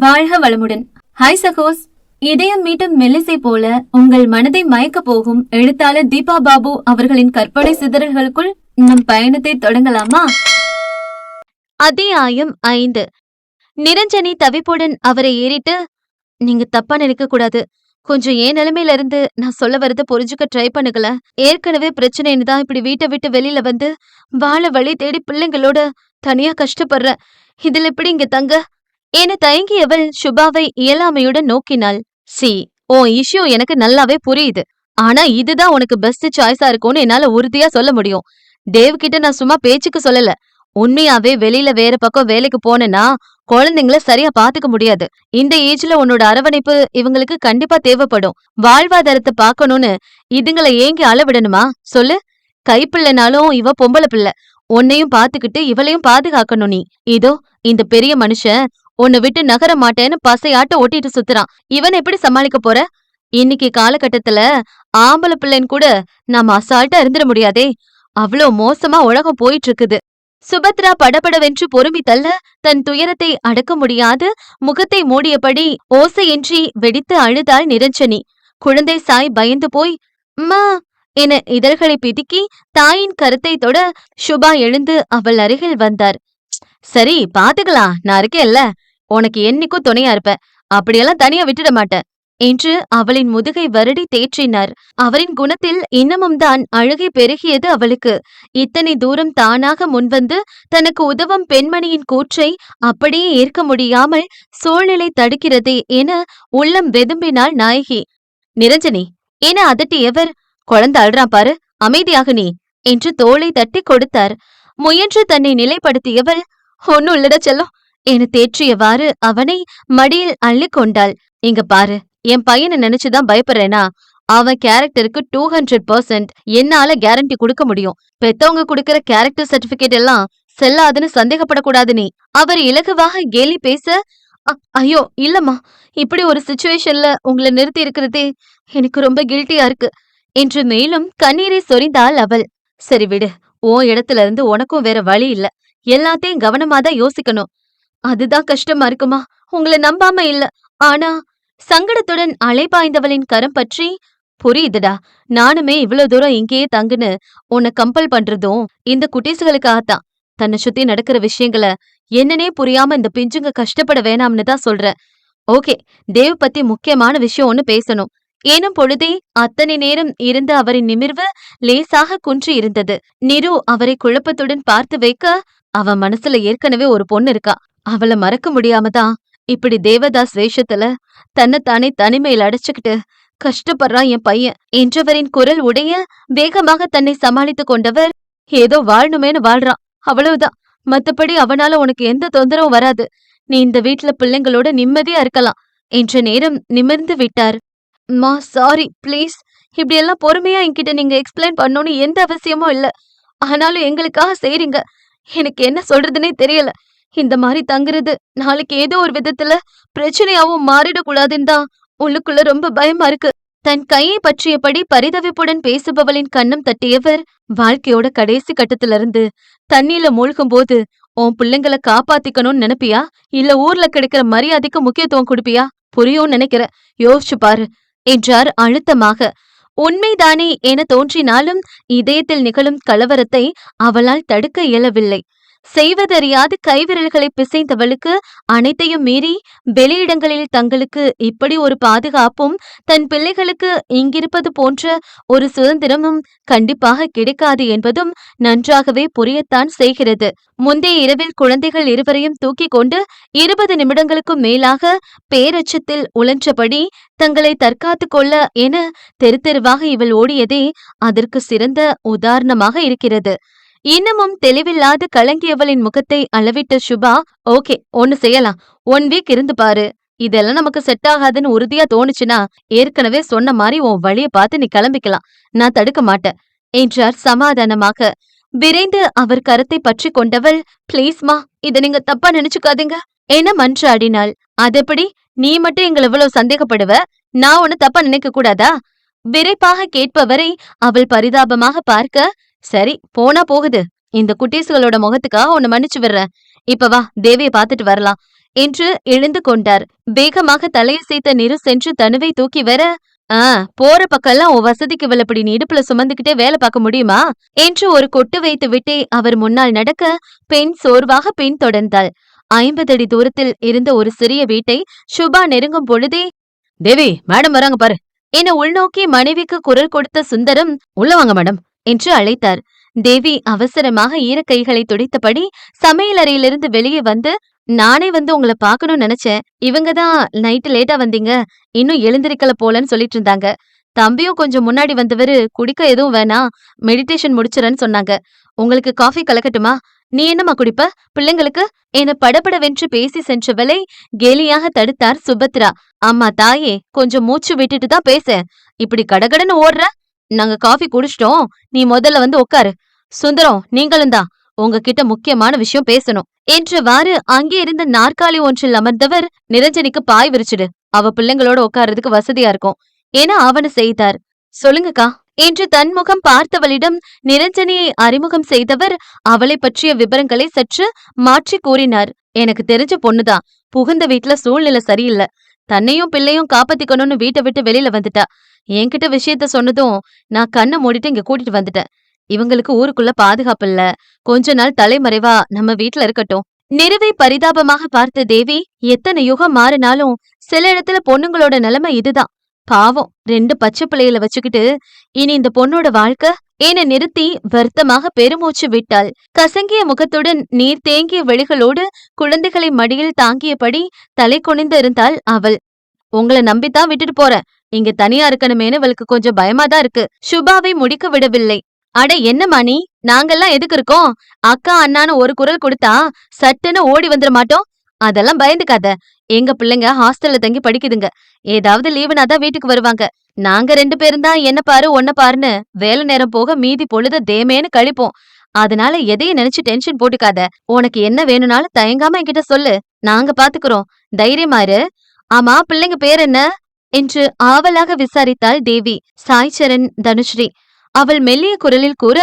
வாழ்க வளமுடன். ஹாய் சகோஸ். இதயம் மீட்டும் மெல்லிசை போல உங்கள் மனதை மயக்க போகும் எழுத்தாளர் தீபா பாபு அவர்களின் கற்பனை சிதறல்களுக்குள் நம் பயணத்தை தொடங்கலாமா? அத்தியாயம் 5. நிரஞ்சனி தவிப்புடன் அவரை ஏறிட்டு, நீங்க தப்பா நினைக்க கூடாது. கொஞ்சம் ஏன் நிலைமையில இருந்து நான் சொல்ல வரத புரிஞ்சுக்க ட்ரை பண்ணுங்கள. ஏற்கனவே பிரச்சனைன்னு தான் இப்படி வீட்டை விட்டு வெளியில வந்து வாழ வழி தேடி பிள்ளைங்களோட தனியா கஷ்டப்படுற. இதுல எப்படி இங்க தங்க என தயங்கியவள் சுபாவை இயலாமையுடன் நோக்கினாள். உன் இஷ்யூ எனக்கு நல்லாவே புரியுது. ஆனா இதுதான் உனக்கு பெஸ்ட் சாய்ஸா இருக்கும்னு என்னால உறுதியா சொல்ல முடியும். தேவ் கிட்ட நான் சும்மா பேச்சுக்கு சொல்லல. உண்மையாவே வெளியில வேற பக்கம் வேலைக்கு போனேன்னா குழந்தைங்கள சரியா பாத்துக்க முடியாது. இந்த ஏஜ்ல உன்னோட அரவணைப்பு இவங்களுக்கு கண்டிப்பா தேவைப்படும். வாழ்வாதாரத்தை பாக்கணும்னு இதுங்களை ஏங்கி அளவிடணுமா சொல்லு? கைப்பிள்ளைனாலும் இவ பொம்பளை பிள்ளை. உன்னையும் பாத்துக்கிட்டு இவளையும் பாதுகாக்கணும் நீ. இதோ இந்த பெரிய மனுஷன் உன்னை விட்டு நகர மாட்டேன்னு பசையாட்ட ஒட்டிட்டு சுத்துறான். இவன் எப்படி சமாளிக்க போற? இன்னைக்கு காலகட்டத்துல ஆம்பளை பிள்ளைன்னு கூட நாம அசால்ட்டா இருந்துட முடியாதே. அவ்வளோ மோசமா உலகம் போயிட்டு இருக்குது. சுபத்ரா படபடவென்று பொறுமி தள்ள தன் துயரத்தை அடக்க முடியாது முகத்தை மூடியபடி ஓசையின்றி வெடித்து அழுதாள் நிரஞ்சனி. குழந்தை சாய் பயந்து போய் அம்மா என இதழ்களை பிதுக்கி தாயின் கருத்தை தொட சுபா எழுந்து அவள் அருகில் வந்தார். சரி பாத்துக்கலாம், நான் இருக்கேன்ல. உனக்கு என்னைக்கும் துணையா இருப்ப. அப்படியெல்லாம் தனியா விட்டுட மாட்டேன் என்று அவளின் முதுகை வருடி தேற்றினார். அவரின் குணத்தில் இன்னமும் தான் அழுகை பெருகியது அவளுக்கு. இத்தனை தூரம் தானாக முன்வந்து தனக்கு உதவும் பெண்மணியின் கூற்றை அப்படியே ஏற்க முடியாமல் சூழ்நிலை தடுக்கிறதே என உள்ளம் வெதும்பினாள் நாயகி. நிரஞ்சனி என அதட்டியவர், குழந்தை அழுறான் பாரு, அமைதியாக நீ என்று தோளை தட்டி கொடுத்தார். முயன்று தன்னை நிலைப்படுத்தியவள், ஒன்னும் இல்லட செல்லம் என தேற்றியவாறு அவனை மடியில் அள்ளி கொண்டாள். இங்க பாரு, என் பையனை நினைச்சுதான் பயப்படுறேனா? அவன் கேரக்டருக்கு 200% என்னால கேரண்டி கொடுக்க முடியும். பெத்தவங்க கொடுக்கிற கேரக்டர் சர்டிபிகேட் எல்லாம் செல்லாதுன்னு சந்தேகப்படக்கூடாது நீ. அவர் இலகுவாக கேலி பேச, ஐயோ இல்லம்மா, இப்படி ஒரு சிச்சுவேஷன்ல உங்களை நிறுத்தி இருக்கிறதே எனக்கு ரொம்ப கில்ட்டியா இருக்கு என்று மேலும் கண்ணீரை சொரிந்தாள் அவள். சரி விடு, உன் இடத்துல இருந்து உனக்கும் வேற வழி இல்ல. எல்லாத்தையும் கவனமாதான் யோசிக்கணும். அதுதான் கஷ்டமா இருக்குமா? உங்களை நம்பாம இல்ல, ஆனா சங்கடத்துடன் அலைபாய்ந்தவளின் கரம் பற்றி, புரியுதுடா, நானுமே இவ்வளவு தூரம் இங்கேயே தங்குன்னு உன்னை கம்பல் பண்றதும் இந்த குட்டீசுகளுக்காகத்தான். தன்னை சுத்தி நடக்கிற விஷயங்களை என்னன்னே புரியாம இந்த பிஞ்சுங்க கஷ்டப்பட வேணாம்னு தான் சொல்றேன். ஓகே, தேவ் பத்தி முக்கியமான விஷயம் ஒன்னு பேசணும் ஏனும் பொழுதே அத்தனை நேரம் இருந்த அவரின் நிமிர்வு லேசாக குன்றி இருந்தது. நிரு அவரை குழப்பத்துடன் பார்த்து வைக்க, அவன் மனசுல ஏற்கனவே ஒரு பொண்ணு இருக்கா. அவளை மறக்க முடியாமதான் இப்படி தேவதாஸ் வேஷத்துல தன்னைத்தானே தனிமையில் அடைச்சுக்கிட்டு கஷ்டப்படுறான் என் பையன் என்றவரின் குரல் உடைய வேகமாக தன்னை சமாளித்து கொண்டவர், ஏதோ வாழணுமேனு வாழ்றான், அவ்வளவுதான். மத்தபடி அவனால உனக்கு எந்த தொந்தரவும் வராது. நீ இந்த வீட்டுல பிள்ளைங்களோட நிம்மதியா இருக்கலாம் என்ற நேரம் நிமிர்ந்து விட்டார். மா சாரி ப்ளீஸ், இப்படி எல்லாம் பொறுமையா என்கிட்ட நீங்க எக்ஸ்பிளைன் பண்ணணும்னு எந்த அவசியமும் இல்ல. ஆனாலும் எங்களுக்காக செய்றீங்க. எனக்கு என்ன சொல்றதுன்னே தெரியல. இந்த மாதிரி தங்குறது நாளைக்கு ஏதோ ஒரு விதத்துல பிரச்சனையாவும் மாறிடக்கூடாதுன்னு தான் உள்ளுக்குள்ள ரொம்ப பயமா இருக்கு. தன் கையை பற்றியபடி பரிதவிப்புடன் பேசுபவளின் கண்ணம் தட்டியவர், வாழ்க்கையோட கடைசி கட்டத்துல இருந்து தண்ணியில மூழ்கும் போது உன் பிள்ளைங்களை காப்பாத்திக்கணும்னு நினைப்பியா, இல்ல ஊர்ல கிடைக்கிற மரியாதைக்கு முக்கியத்துவம் கொடுப்பியா? புரியும் நினைக்கிற, யோசிச்சு பாரு என்றார் அழுத்தமாக. உண்மைதானே என தோன்றினாலும் இதயத்தில் நிகழும் கலவரத்தை அவளால் தடுக்க இயலவில்லை. செய்வதறியாது கைவிரல்களை பிசைந்தவளுக்கு அனைத்தையும் மீறி வெளியிடங்களில் தங்களுக்கு இப்படி ஒரு பாதுகாப்பும் தன் பிள்ளைகளுக்கு இங்கிருப்பது போன்ற ஒரு சுதந்திரமும் கண்டிப்பாக கிடைக்காது என்பதும் நன்றாகவே புரியத்தான் செய்கிறது. முந்தைய இரவில் குழந்தைகள் இருவரையும் தூக்கி கொண்டு 20 நிமிடங்களுக்கும் மேலாக பேரச்சத்தில் உழன்றபடி தங்களை தற்காத்து கொள்ள என தெரு தெருவாக இவள் ஓடியதே அதற்கு சிறந்த உதாரணமாக இருக்கிறது. இன்னமும் தெளிவில்லாது கலங்கியவளின் முகத்தை அளவிட்ட சுபா, ஓகே ஒன்னு செய்யலாம், 1 வீக் இருந்து பாரு. இதெல்லாம் நமக்கு செட் ஆகாதுன்னு உறுதியா தோணுச்சுன்னா ஏற்கனவே சொன்ன மாதிரி உன் வழிய பார்த்து நீ கிளம்பிக்கலாம், நான் தடுக்க மாட்டேன் என்றார் சமாதானமாக. விரைந்து அவர் கரத்தை பற்றி கொண்டவள், பிளீஸ்மா, இத நீங்க தப்பா நினைச்சுக்காதீங்க என மன்றாடினாள். அதெப்படி நீ மட்டும் எங்களை இவ்வளவு சந்தேகப்படுவ? நான் ஒன்னு தப்பா நினைக்க கூடாதா? விரைப்பாக கேட்பவரை அவள் பரிதாபமாக பார்க்க, சரி போனா போகுது, இந்த குட்டீசுகளோட முகத்துக்காக உன்னை மன்னிச்சு விடுறேன். இப்ப வா, தேவிய பாத்துட்டு வரலாம் என்று எழுந்து கொண்டார். வேகமாக தலையசைத்த நிரு சென்று தனுவை தூக்கி வர, போற பக்கம்லாம் உன் வசதிக்கு வெள்ளப்படி நீ இடுப்புல சுமந்துகிட்டே வேலை பார்க்க முடியுமா என்று ஒரு கொட்டு வைத்து விட்டே அவர் முன்னால் நடக்க பெண் சோர்வாக பின் தொடர்ந்தாள். 50 அடி தூரத்தில் இருந்த ஒரு சிறிய வீட்டை சுபா நெருங்கும் பொழுதே, தேவி மேடம் வராங்க பாரு என உள்நோக்கி மனைவிக்கு குரல் கொடுத்த சுந்தரம், உள்ள வாங்க மேடம் என்று அழைத்தார். தேவி அவசரமாக ஈரக்கைகளை துடைத்தபடி சமையலறையிலிருந்து வெளியே வந்து, நானே வந்து உங்களை பார்க்கணும்னு நினைச்சேன். இவங்கதான் நைட்டு லேட்டா வந்தீங்க, இன்னும் எழுந்திருக்கல போலன்னு சொல்லிட்டு இருந்தாங்க. தம்பியும் கொஞ்சம் முன்னாடி வந்தவரு குடிக்க எதுவும் வேணாம், மெடிடேஷன் முடிச்சுறேன்னு சொன்னாங்க. உங்களுக்கு காஃபி கலக்கட்டுமா? நீ என்னம்மா குடிப்ப? பிள்ளைங்களுக்கு என படபடவென்று பேசி சென்றவளை கேலியாக தடுத்தார் சுபத்ரா. அம்மா தாயே, கொஞ்சம் மூச்சு விட்டுட்டு தான் பேச, இப்படி கடகடன்னு ஓடுற. நாங்க காஃபி குடிச்சிட்டோம், நீ முதல்ல வந்து உட்காரு. சுந்தரம், நீங்களும் தான், உங்ககிட்ட முக்கியமான விஷயம் பேசணும் என்றவாறு அங்கே இருந்த நாற்காலி ஒன்றில் அமர்ந்தவர், நிரஞ்சனிக்கு பாய் விரிச்சிடு, அவ பிள்ளைங்களோட உட்கார்றதுக்கு வசதியா இருக்கும் என ஆவண செய்தார். சொல்லுங்கக்கா என்று தன்முகம் பார்த்தவளிடம் நிரஞ்சனியை அறிமுகம் செய்தவர் அவளை பற்றிய விபரங்களை சற்று மாற்றி கூறினார். எனக்கு தெரிஞ்ச பொண்ணுதான், புகுந்த வீட்டுல சூழ்நிலை சரியில்லை, தன்னையும் பிள்ளையும் காப்பாத்திக்கணும்னு வீட்டை விட்டு வெளியில வந்துட்டா. என்கிட்ட விஷயத்த சொன்னதும் நான் கண்ணை மூடிட்டு இங்க கூட்டிட்டு வந்துட்டேன். இவங்களுக்கு ஊருக்குள்ள பாதுகாப்பு இல்ல, கொஞ்ச நாள் தலைமறைவா நம்ம வீட்டுல இருக்கட்டும். நிறுவை பரிதாபமாக பார்த்த தேவி, எத்தனை யுகம் மாறினாலும் சில இடத்துல பொண்ணுங்களோட நிலைமை இதுதான். பாவம், 2 பச்சை பிள்ளைகளை வச்சுக்கிட்டு இனி இந்த பொண்ணோட வாழ்க்கை என நிறுத்தி வருத்தமாக பெருமூச்சு விட்டாள். கசங்கிய முகத்துடன் நீர் தேங்கிய விழிகளோடு குழந்தைகளை மடியில் தாங்கியபடி தலை குனிந்து இருந்தாள் அவள். உங்களை நம்பித்தான் விட்டுட்டு போறேன், இங்க தனியா இருக்கணுமேனு அவளுக்கு கொஞ்சம் பயமாதான் இருக்கு. சுபாவை முடிக்க விடவில்லை. அட என்னம்மா நீ, நாங்கெல்லாம் எதுக்கு இருக்கோம்? அக்கா அண்ணான்னு ஒரு குரல் கொடுத்தா சட்டுன்னு ஓடி வந்துட மாட்டோம்? அதெல்லாம் பயந்துக்காத, எங்க பிள்ளைங்க ஹாஸ்டல்ல தங்கி படிக்குதுங்க, ஏதாவது லீவுனாதான் வீட்டுக்கு வருவாங்க. நாங்க 2 பேரும் தான் என்ன பாரு ஒன்ன பாருன்னு வேலை நேரம் போக மீதி பொழுத தேமேன்னு கழிப்போம். அதனால எதையும் நினைச்சு டென்ஷன் போட்டுக்காத. உனக்கு என்ன வேணும்னாலும் தயங்காம என்கிட்ட சொல்லு, நாங்க பாத்துக்கிறோம், தைரியமா இரு. ஆமா, பிள்ளைங்க பேர் என்ன என்று ஆவலாக விசாரித்தாள் தேவி. சாய்சரண், தனுஸ்ரீ அவள் மெல்லிய குரலில் கூற,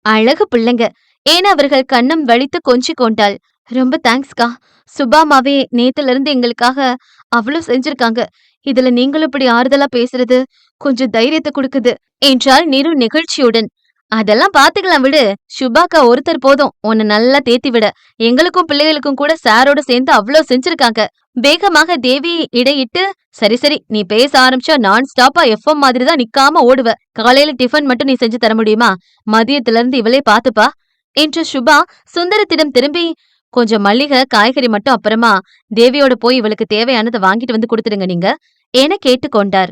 அழகு பிள்ளைங்க ஏன அவர்கள் கண்ணம் வலித்து கொஞ்சிக் கொண்டாள். ரொம்ப தேங்க்ஸ்கா, சுபாமாவே நேத்துல இருந்து எங்களுக்காக அவ்வளவு செஞ்சிருக்காங்க. இதுல நீங்களும் இப்படி ஆறுதலா பேசுறது கொஞ்சம் தைரியத்தை கொடுக்குது என்றாள் நிரு நெகிழ்ச்சியுடன். அதெல்லாம் பாத்துக்கலாம் விடு, சுபாக்கா ஒருத்தர் போதும் உன்னை நல்லா தேத்தி விட. எங்களுக்கும் பிள்ளைகளுக்கும் கூட சாரோட சேர்ந்து அவ்வளவு செஞ்சிருக்காங்க. வேகமாக தேவி இடையிட்டு, சரி சரி, நீ பேச ஆரம்பிச்சா நான் ஸ்டாப்பா எஃப்எம் மாதிரிதான் நிக்காம ஓடுவ. காலையில டிஃபன் மட்டும் நீ செஞ்சு தர முடியுமா? மதியத்துல இருந்து இவளே பாத்துப்பா என்று சுபா சுந்தரத்திடம் திரும்பி, கொஞ்சம் மல்லிகை காய்கறி மட்டும் அப்புறமா தேவியோட போய் இவளுக்கு தேவையானதை வாங்கிட்டு வந்து கொடுத்துடுங்க நீங்க என கேட்டுக்கொண்டார்.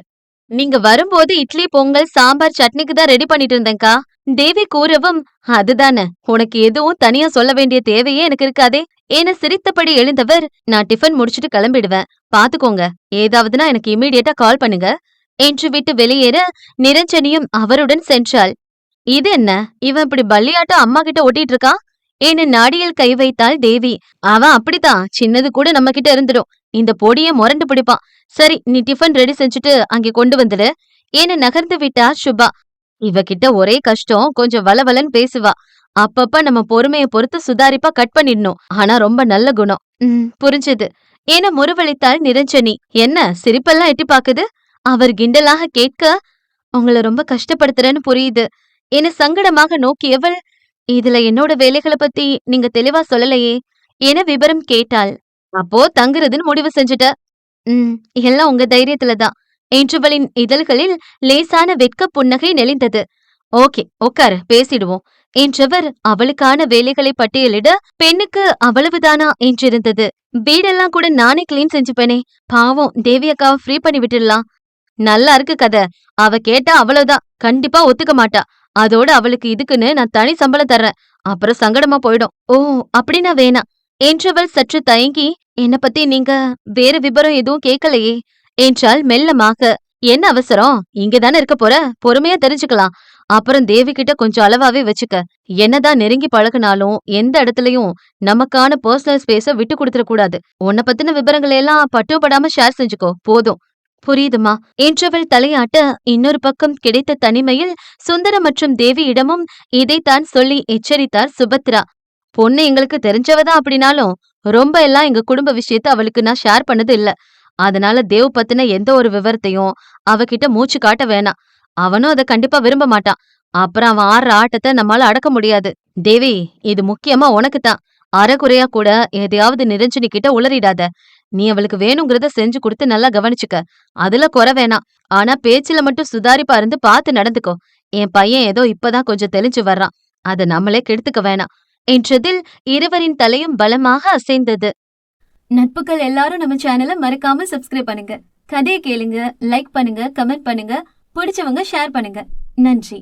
நீங்க வரும்போது இட்லி பொங்கல் சாம்பார் சட்னிக்கு தான் ரெடி பண்ணிட்டு இருந்தேன்கா தேவி கூறவும், அதுதானே, உனக்கு எதுவும் தனியா சொல்ல வேண்டிய தேவையே எனக்கு இருக்காதே என சிரித்தபடி எழுந்தவர், நான் டிஃபன் முடிச்சுட்டு கிளம்பிடுவேன், பாத்துக்கோங்க, ஏதாவதுனா எனக்கு இமீடியட்டா கால் பண்ணுங்க என்று விட்டு வெளியேற நிரஞ்சனியும் அவருடன் சென்றாள். இது என்ன, இவன் இப்படி பள்ளியாட்டம் அம்மா கிட்ட ஒட்டிட்டு இருக்கான் என நாடியில் கை வைத்தாள் தேவி. அவன் அப்படித்தான், சின்னது கூட நம்ம கிட்ட இருந்துடும், இந்த பொடிய முரண்டு பிடிப்பான். சரி, நீ டிஃபன் ரெடி செஞ்சுட்டு அங்கே கொண்டு வந்துடு என நகர்ந்து விட்டார் சுபா. இவகிட்ட ஒரே கஷ்டம், கொஞ்சம் வளவலன்னு பேசுவா. அப்பப்ப நம்ம பொறுமைய பொறுத்து சுதாரிப்பா கட் பண்ணிடணும். ஆனா ரொம்ப நல்ல குணம். புரிஞ்சது என முறுவளித்தாள் நிரஞ்சனி. என்ன சிரிப்பெல்லாம் எட்டி பாக்குது? அவர் கிண்டலாக கேட்க, உங்களை ரொம்ப கஷ்டப்படுத்துறேன்னு புரியுது என சங்கடமாக நோக்கியவள், இதுல என்னோட வேலைகளை பத்தி நீங்க தெளிவா சொல்லலையே என விபரம் கேட்டாள். அப்போ தங்குறதுன்னு முடிவு செஞ்சுட்ட? எல்லாம் உங்க தைரியத்துலதான் என்றவளின் இதழ்களில் லேசான வெட்க புன்னகை நெளிந்தது. ஓகே, உட்காரு, பேசிடுவோம் என்றவர் அவளுக்கான வேலைகளை பட்டியலிட பெண்ணுக்கு அவ்வளவுதானா என்றிருந்தது. வீடெல்லாம் கூட நானே கிளீன் செஞ்சுப்பேனே, பாவம் தேவி அக்காவை ஃப்ரீ பண்ணி விட்டுடலாம். நல்லா இருக்கு கதை, அவ கேட்டா அவ்வளவுதான், கண்டிப்பா ஒத்துக்க மாட்டா. அதோட அவளுக்கு இதுக்குன்னு நான் தனி சம்பளம் தர்றேன், அப்புறம் சங்கடமா போயிடும். ஓ அப்படின்னா வேணாம் என்றவள் சற்று தயங்கி, என்ன பத்தி நீங்க வேற விபரம் எதுவும் கேட்கலையே என்றாள் மெல்லமாக. என்ன அவசரம், இங்கதானே இருக்க போற, பொறுமையா தெரிஞ்சுக்கலாம். அப்புறம் தேவி கிட்ட கொஞ்சம் அளவாவே வச்சுக்க. என்னதான் நெருங்கி பழகுனாலும் எந்த இடத்துலயும் நமக்கான பர்சனல் ஸ்பேஸ விட்டு கொடுத்துட கூடாது. உன்னை பத்தின விவரங்களை எல்லாம் பட்டுப்படாம ஷேர் செஞ்சுக்கோ போதும். புரியுதுமா என்றவள் தலையாட்ட, இன்னொரு பக்கம் கிடைத்த தனிமையில் சுந்தரம் மற்றும் தேவியிடமும் இதைத்தான் சொல்லி எச்சரித்தார் சுபத்ரா. பொண்ணு எங்களுக்கு தெரிஞ்சவதான் அப்படின்னாலும் ரொம்ப எல்லாம் எங்க குடும்ப விஷயத்த அவளுக்கு நான் ஷேர் பண்ணது இல்ல. அதனால தேவ் பத்தின எந்த ஒரு விவரத்தையும் அவகிட்ட மூச்சு காட்ட வேணாம். அவனும் அத கண்டிப்பா விரும்ப மாட்டான். அப்புறம் அவன் ஆடுற ஆட்டத்த நம்மால அடக்க முடியாது. தேவி, இது முக்கியமா உனக்கு தான். அரைகுறையா கூட எதையாவது நிரஞ்சனி கிட்ட உளறிடாத. நீ அவளுக்கு வேணுங்கிறத செஞ்சு கொடுத்து நல்லா கவனிச்சுக்க. அதுல குறை வேணாம். ஆனா பேச்சுல மட்டும் சுதாரிப்பா இருந்து பார்த்து நடந்துக்கோ. என் பையன் ஏதோ இப்பதான் கொஞ்சம் தெளிஞ்சு வர்றான். அத நம்மளே கெடுத்துக்க வேணாம் என்றதில் இருவரின் தலையும் பலமாக அசைந்தது. நட்புகள் எல்லாரும் நம்ம சேனலை மறக்காம சப்ஸ்கிரைப் பண்ணுங்க. கதையை கேளுங்க, லைக் பண்ணுங்க, கமெண்ட் பண்ணுங்க. பிடிச்சவங்க ஷேர் பண்ணுங்க. நன்றி.